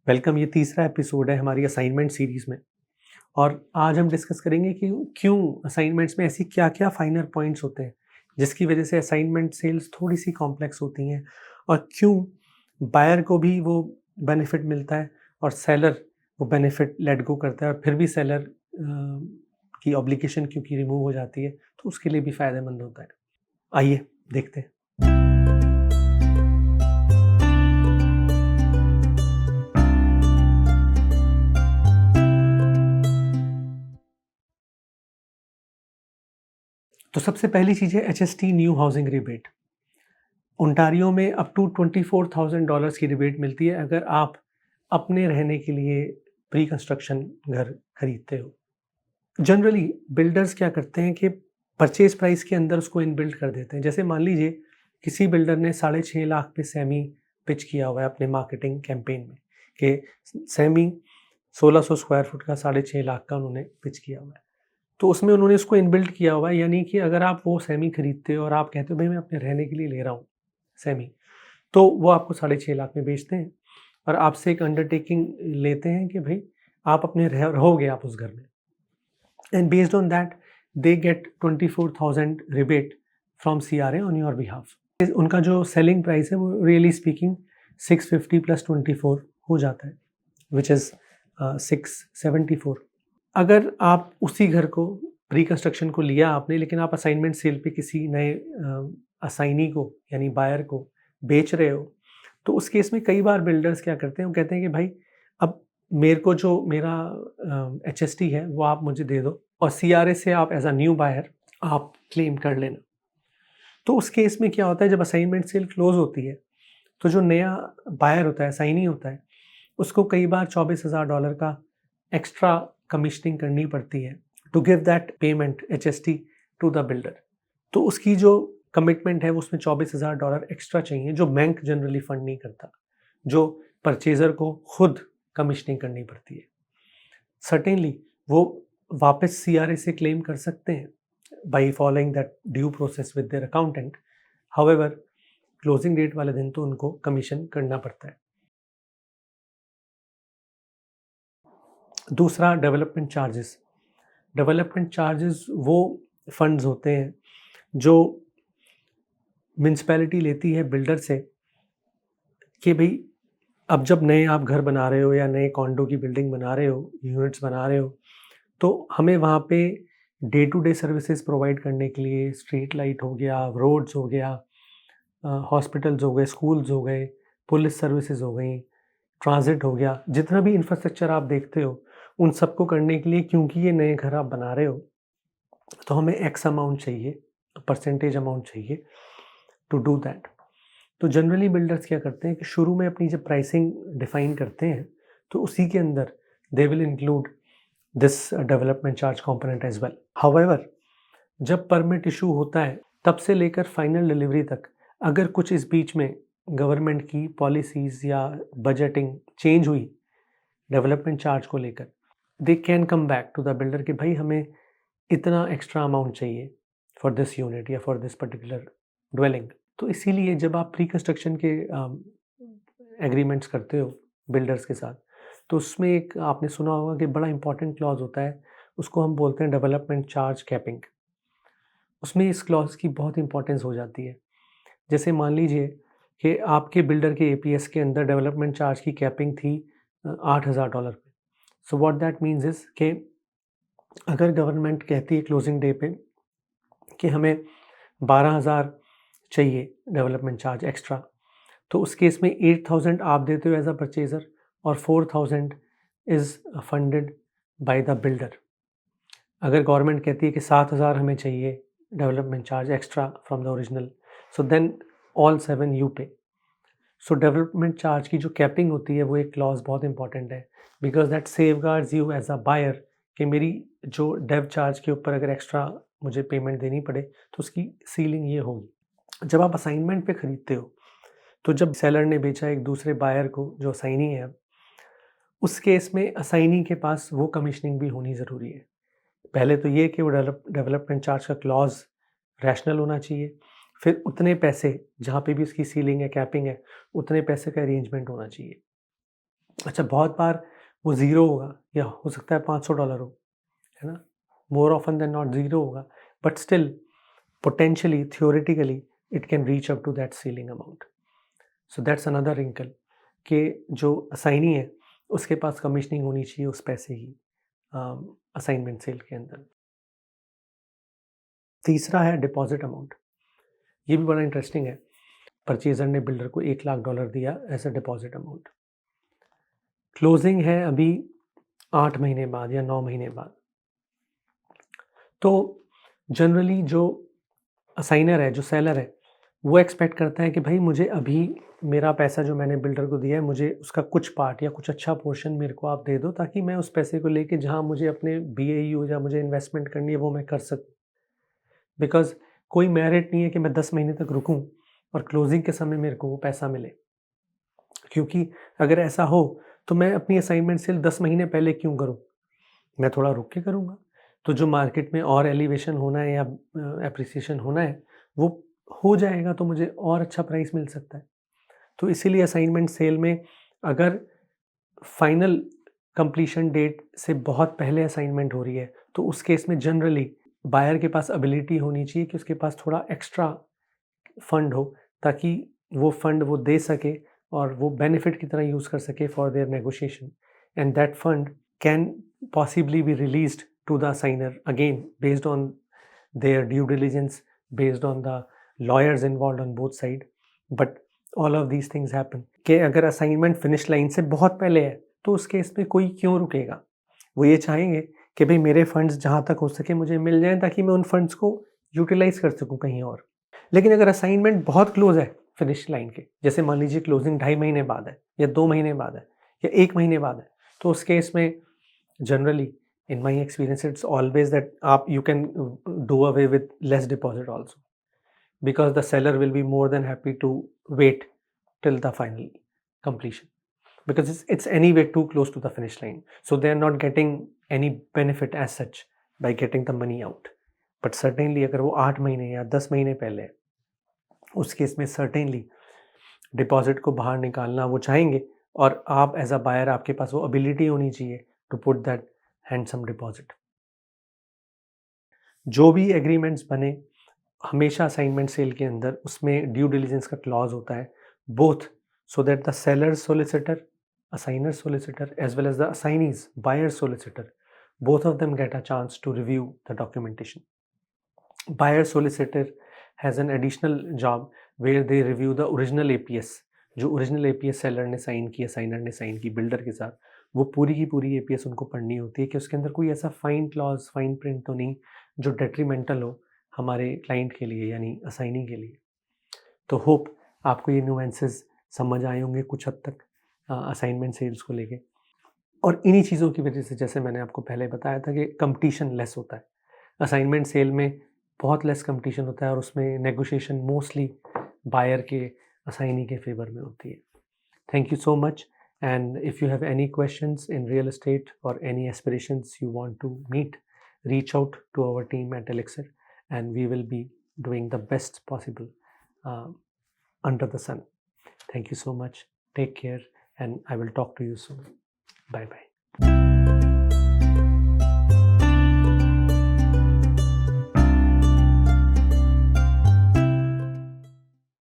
Welcome. ये तीसरा episode है हमारी असाइनमेंट सीरीज़ में और आज हम डिस्कस करेंगे कि क्यों असाइनमेंट्स में ऐसी क्या-क्या फाइनर पॉइंट्स होते हैं जिसकी वजह से असाइनमेंट सेल्स थोड़ी-सी कॉम्प्लेक्स होती हैं और क्यों बायर को भी वो बेनिफिट मिलता है और सेलर वो बेनिफिट लेट गो करता है और फिर भी सेलर की ऑब्लिगेशन क्योंकि रिमूव हो जाती है तो उसके लिए भी फ़ायदेमंद होता है। आइए देखते हैं। तो सबसे पहली चीज़ है HST new housing rebate. Ontario में अप टू $24,000 की रिबेट मिलती है अगर आप अपने रहने के लिए प्री कंस्ट्रक्शन घर खरीदते हो। जनरली बिल्डर्स क्या करते हैं कि परचेज प्राइस के अंदर उसको इनबिल्ट कर देते हैं। जैसे मान लीजिए किसी बिल्डर ने 6.5 लाख पे सेमी पिच किया हुआ है अपने मार्केटिंग कैंपेन में कि सेमी 1600 स्क्वायर फुट का 6.5 लाख का उन्होंने पिच किया हुआ है। तो उसमें उन्होंने उसको इनबिल्ट किया हुआ है, यानी कि अगर आप वो सेमी खरीदते हो और आप कहते हो भाई मैं अपने रहने के लिए ले रहा हूँ सेमी, तो वो आपको 6.5 लाख में बेचते हैं और आपसे एक अंडरटेकिंग लेते हैं कि भाई आप अपने रहोगे आप उस घर में, and based on that they get 24,000 rebate from CRA on your behalf. उनका जो सेलिंग प्राइस है वो रियली स्पीकिंग 650 प्लस 24 हो जाता है, विच इज़ 674। अगर आप उसी घर को प्री कंस्ट्रक्शन को लिया आपने, लेकिन आप असाइनमेंट सेल पे किसी नए असाइनी को यानी बायर को बेच रहे हो, तो उस केस में कई बार बिल्डर्स क्या करते हैं, वो कहते हैं कि भाई अब मेरे को जो मेरा एचएसटी है वो आप मुझे दे दो और सीआरए से आप एज अ न्यू बायर आप क्लेम कर लेना। तो उस केस में क्या होता है, जब असाइनमेंट सेल क्लोज होती है तो जो नया बायर होता है, असाइनी होता है, उसको कई बार $24,000 का एक्स्ट्रा कमीशनिंग करनी पड़ती है to give that payment HST to the builder. तो उसकी जो कमिटमेंट है वो उसमें $24,000 एक्स्ट्रा चाहिए, जो बैंक जनरली फंड नहीं करता, जो परचेजर को खुद कमीशनिंग करनी पड़ती है। सर्टेनली वो वापस सीआरए से क्लेम कर सकते हैं by following that due process with their accountant. However closing date वाले दिन तो उनको कमीशन करना पड़ता है। दूसरा, डेवलपमेंट चार्जेस। डेवलपमेंट चार्जेस वो फंड्स होते हैं जो म्यूनसिपैलिटी लेती है बिल्डर से कि भाई अब जब नए आप घर बना रहे हो या नए कॉन्डो की बिल्डिंग बना रहे हो, यूनिट्स बना रहे हो, तो हमें वहाँ पे day to day services provide करने के लिए स्ट्रीट लाइट हो गया, रोड्स हो गया, हॉस्पिटल्स हो गए, स्कूल्स हो गए, पुलिस सर्विसेज हो गई, ट्रांजिट हो गया, जितना भी इंफ्रास्ट्रक्चर आप देखते हो उन सबको करने के लिए, क्योंकि ये नए घर आप बना रहे हो, तो हमें एक्स अमाउंट चाहिए, परसेंटेज अमाउंट चाहिए टू डू दैट। तो जनरली बिल्डर्स क्या करते हैं कि शुरू में अपनी जब प्राइसिंग डिफाइन करते हैं तो उसी के अंदर they will include this development charge component as well. However जब परमिट इशू होता है तब से लेकर फाइनल डिलीवरी तक अगर कुछ इस बीच में गवर्नमेंट की पॉलिसीज़ या बजटिंग चेंज हुई डेवलपमेंट चार्ज को लेकर, they can come back to the builder कि भाई हमें इतना एक्स्ट्रा अमाउंट चाहिए फॉर दिस यूनिट या फॉर दिस पर्टिकुलर ड्वेलिंग। तो इसीलिए जब आप प्री कंस्ट्रक्शन के एग्रीमेंट्स करते हो बिल्डर्स के साथ, तो उसमें एक आपने सुना होगा कि बड़ा इंपॉर्टेंट क्लॉज होता है, उसको हम बोलते हैं डेवलपमेंट चार्ज कैपिंग। उसमें इस क्लॉज की बहुत इंपॉर्टेंस हो जाती है। जैसे मान लीजिए कि आपके बिल्डर के एपीएस के अंदर डेवलपमेंट चार्ज की कैपिंग थी $8,000 पे। So what that means is कि अगर गवर्नमेंट कहती है क्लोजिंग डे पे कि हमें 12,000 चाहिए डेवलपमेंट चार्ज एक्स्ट्रा, तो उस केस में 8,000 आप देते हो एज अ परचेजर और 4,000 is funded by the builder. अगर गवर्नमेंट कहती है कि 7,000 हमें चाहिए development charge extra from the original, so then all 7 you pay. So development charge की जो कैपिंग होती है वो एक क्लॉज बहुत इंपॉर्टेंट है, because that safeguards you as a buyer कि मेरी जो डेव चार्ज के ऊपर अगर एक्स्ट्रा मुझे पेमेंट देनी पड़े तो उसकी सीलिंग ये होगी। जब आप असाइनमेंट पे खरीदते हो, तो जब सेलर ने बेचा एक दूसरे बायर को जो असाइनी है, उस केस में असाइनी के पास वो कमीशनिंग भी होनी ज़रूरी है। पहले तो ये कि वो डेवलपमेंट चार्ज का क्लॉज रैशनल होना चाहिए, फिर उतने पैसे जहाँ पे भी उसकी सीलिंग है, कैपिंग है, उतने पैसे का अरेंजमेंट होना चाहिए। अच्छा, बहुत बार वो ज़ीरो होगा या हो सकता है $500 हो, है ना? More often than not zero होगा, but still potentially, theoretically it can reach up to that ceiling amount. So that's another wrinkle कि जो असाइनी है, उसके पास कमीशनिंग होनी चाहिए उस पैसे की असाइनमेंट सेल के अंदर। तीसरा है डिपॉज़िट अमाउंट। ये भी बड़ा इंटरेस्टिंग है। परचेज़र ने बिल्डर को $1,00,000 दिया as a deposit amount. Closing है अभी 8 महीने बाद या 9 महीने बाद। तो जनरली जो असाइनर है, जो सेलर है, वो एक्सपेक्ट करता है कि भाई मुझे अभी मेरा पैसा जो मैंने बिल्डर को दिया है, मुझे उसका कुछ पार्ट या कुछ अच्छा पोर्शन मेरे को आप दे दो, ताकि मैं उस पैसे को लेके जहाँ मुझे अपने बीएयू या मुझे इन्वेस्टमेंट करनी है वो मैं कर सकूँ। बिकॉज़ कोई मेरिट नहीं है कि मैं 10 महीने तक रुकूँ और क्लोजिंग के समय मेरे को वो पैसा मिले। क्योंकि अगर ऐसा हो तो मैं अपनी असाइनमेंट सेल 10 महीने पहले क्यों करूँ? मैं थोड़ा रुक के करूँगा। तो जो मार्केट में और एलिवेशन होना है या एप्रिसिएशन होना है, वो हो जाएगा तो मुझे और अच्छा प्राइस मिल सकता है। तो इसीलिए असाइनमेंट सेल में अगर फाइनल कंप्लीशन डेट से बहुत पहले असाइनमेंट हो रही है, तो उस केस में जनरली बायर के पास एबिलिटी होनी चाहिए कि उसके पास थोड़ा एक्स्ट्रा फंड हो, ताकि वो फंड वो दे सके और वो बेनिफिट की तरह यूज़ कर सके for their negotiation, and that fund can possibly be released to the assigner again based on their due diligence, based on the lawyers involved on both side. But all of these things happen कि अगर assignment finish line से बहुत पहले है तो उस case में कोई क्यों रुकेगा? वो ये चाहेंगे कि भाई मेरे फंड्स जहाँ तक हो सके मुझे मिल जाएँ, ताकि मैं उन फंड्स को यूटिलाइज़ कर सकूँ कहीं और। लेकिन अगर असाइनमेंट बहुत क्लोज़ है फिनिश लाइन के, जैसे मान लीजिए क्लोजिंग 2.5 महीने बाद है या 2 महीने बाद है या 1 महीने बाद है, तो उस केस में generally in my experience it's always that you can do away with less deposit also, because the seller will be more than happy to wait till the final completion, because it's anyway too close to the finish line, so they are not getting any benefit as such by getting the money out. But certainly अगर वो 8 महीने या 10 महीने पहले है, उस case में certainly deposit को बाहर निकालना वो चाहेंगे, और आप एज अ बायर आपके पास वो एबिलिटी होनी चाहिए to put that handsome deposit. जो भी एग्रीमेंट्स बने हमेशा असाइनमेंट सेल के अंदर उसमें ड्यू डिलिजेंस का क्लॉज होता है, both so that the seller solicitor, assigner solicitor, as well as the assignees buyer solicitor, both of them get a chance to review the documentation. Buyer solicitor has an additional job where they review the original APS, जो original APS seller ने sign की, signer ने sign की builder के साथ, वो पूरी की पूरी एपीएस उनको पढ़नी होती है कि उसके अंदर कोई ऐसा फाइन क्लॉज, फाइन प्रिंट तो नहीं जो डेट्रीमेंटल हो हमारे क्लाइंट के लिए यानी असाइनिंग के लिए। तो होप आपको ये न्यूएंसेस समझ आए होंगे कुछ हद तक असाइनमेंट सेल्स को लेके। और इन्हीं चीज़ों की वजह से जैसे मैंने आपको पहले बताया था कि कंपटीशन लेस होता है। असाइनमेंट सेल में बहुत लेस कंपटीशन होता है और उसमें नेगोशिएशन मोस्टली बायर के असाइनी के फेवर में होती है। Thank you so much, and if you have any questions in real estate और any aspirations you want to meet, reach out to our team at Elixir, and we will be doing the best possible uh, under the sun. Thank you so much. Take care, and I will talk to you soon. Bye bye.